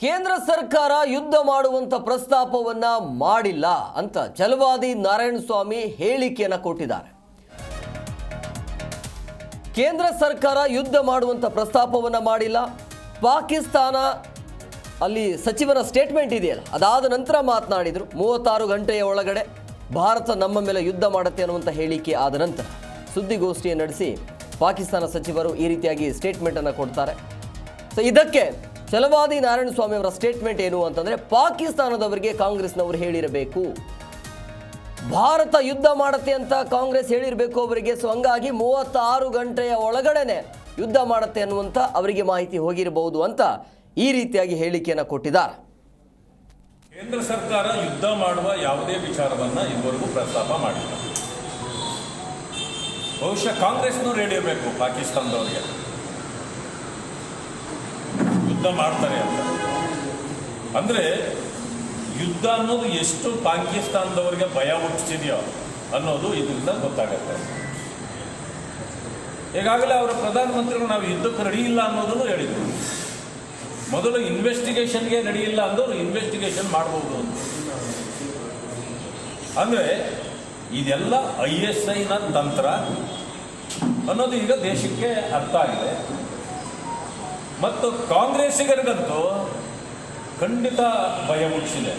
ಕೇಂದ್ರ ಸರ್ಕಾರ ಯುದ್ಧ ಮಾಡುವಂತ ಪ್ರಸ್ತಾಪವನ್ನ ಮಾಡಿಲ್ಲ ಅಂತ ಛಲವಾದಿ ನಾರಾಯಣಸ್ವಾಮಿ ಹೇಳಿಕೆಯನ್ನು ಕೊಟ್ಟಿದ್ದಾರೆ. ಕೇಂದ್ರ ಸರ್ಕಾರ ಯುದ್ಧ ಮಾಡುವಂತ ಪ್ರಸ್ತಾಪವನ್ನ ಮಾಡಿಲ್ಲ. ಪಾಕಿಸ್ತಾನ ಅಲ್ಲಿ ಸಚಿವರ ಸ್ಟೇಟ್ಮೆಂಟ್ ಇದೆಯಲ್ಲ, ಅದಾದ ನಂತರ ಮಾತನಾಡಿದರು. 36 ಗಂಟೆಯ ಒಳಗಡೆ ಭಾರತ ನಮ್ಮ ಮೇಲೆ ಯುದ್ಧ ಮಾಡುತ್ತೆ ಅನ್ನುವಂಥ ಹೇಳಿಕೆ ಆದ ನಂತರ ಸುದ್ದಿಗೋಷ್ಠಿಯನ್ನು ನಡೆಸಿ ಪಾಕಿಸ್ತಾನ ಸಚಿವರು ಈ ರೀತಿಯಾಗಿ ಸ್ಟೇಟ್ಮೆಂಟನ್ನು ಕೊಡ್ತಾರೆ. ಸೊ ಇದಕ್ಕೆ ಛಲವಾದಿ ನಾರಾಯಣಸ್ವಾಮಿ ಅವರ ಸ್ಟೇಟ್ಮೆಂಟ್ ಏನು ಅಂತಂದರೆ, ಪಾಕಿಸ್ತಾನದವರಿಗೆ ಕಾಂಗ್ರೆಸ್ನವರು ಹೇಳಿರಬೇಕು, ಭಾರತ ಯುದ್ಧ ಮಾಡುತ್ತೆ ಅಂತ ಕಾಂಗ್ರೆಸ್ ಹೇಳಿರಬೇಕು ಅವರಿಗೆ. ಸೊ ಹಂಗಾಗಿ 36 ಗಂಟೆಯ ಒಳಗಡೆನೆ ಯುದ್ಧ ಮಾಡುತ್ತೆ ಅನ್ನುವಂಥ ಅವರಿಗೆ ಮಾಹಿತಿ ಹೋಗಿರಬಹುದು ಅಂತ ಈ ರೀತಿಯಾಗಿ ಹೇಳಿಕೆಯನ್ನು ಕೊಟ್ಟಿದ್ದಾರೆ. ಕೇಂದ್ರ ಸರ್ಕಾರ ಯುದ್ಧ ಮಾಡುವ ಯಾವುದೇ ವಿಚಾರವನ್ನ ಇದುವರೆಗೂ ಪ್ರಸ್ತಾಪ ಮಾಡಿಲ್ಲ. ಬಹುಶಃ ಕಾಂಗ್ರೆಸ್ನವ್ರು ಹೇಳಿರಬೇಕು ಪಾಕಿಸ್ತಾನದವರಿಗೆ ಯುದ್ಧ ಮಾಡ್ತಾರೆ ಅಂತ. ಅಂದ್ರೆ ಯುದ್ಧ ಅನ್ನೋದು ಎಷ್ಟು ಪಾಕಿಸ್ತಾನದವರಿಗೆ ಭಯ ಹುಟ್ಟಿಸಿದೆಯೋ ಅನ್ನೋದು ಇದರಿಂದ ಗೊತ್ತಾಗತ್ತೆ. ಈಗಾಗಲೇ ಅವರ ಪ್ರಧಾನಮಂತ್ರಿಗಳು ನಾವು ಯುದ್ಧಕ್ಕೆ ರೆಡಿ ಇಲ್ಲ ಅನ್ನೋದನ್ನು ಹೇಳಿದರು. ಮೊದಲು ಇನ್ವೆಸ್ಟಿಗೇಷನ್ಗೆ ರೆಡಿ ಇಲ್ಲ ಅಂದವರು ಇನ್ವೆಸ್ಟಿಗೇಷನ್ ಮಾಡಬಹುದು ಅಂತ. ಅಂದರೆ ಇದೆಲ್ಲ ISIನ ತಂತ್ರ ಅನ್ನೋದು ಈಗ ದೇಶಕ್ಕೆ ಅರ್ಥ ಆಗಿದೆ. ಮತ್ತು ಕಾಂಗ್ರೆಸ್ಸಿಗರಿಗಂತೂ ಖಂಡಿತ ಭಯ ಹುಟ್ಟಿಸಿದೆ.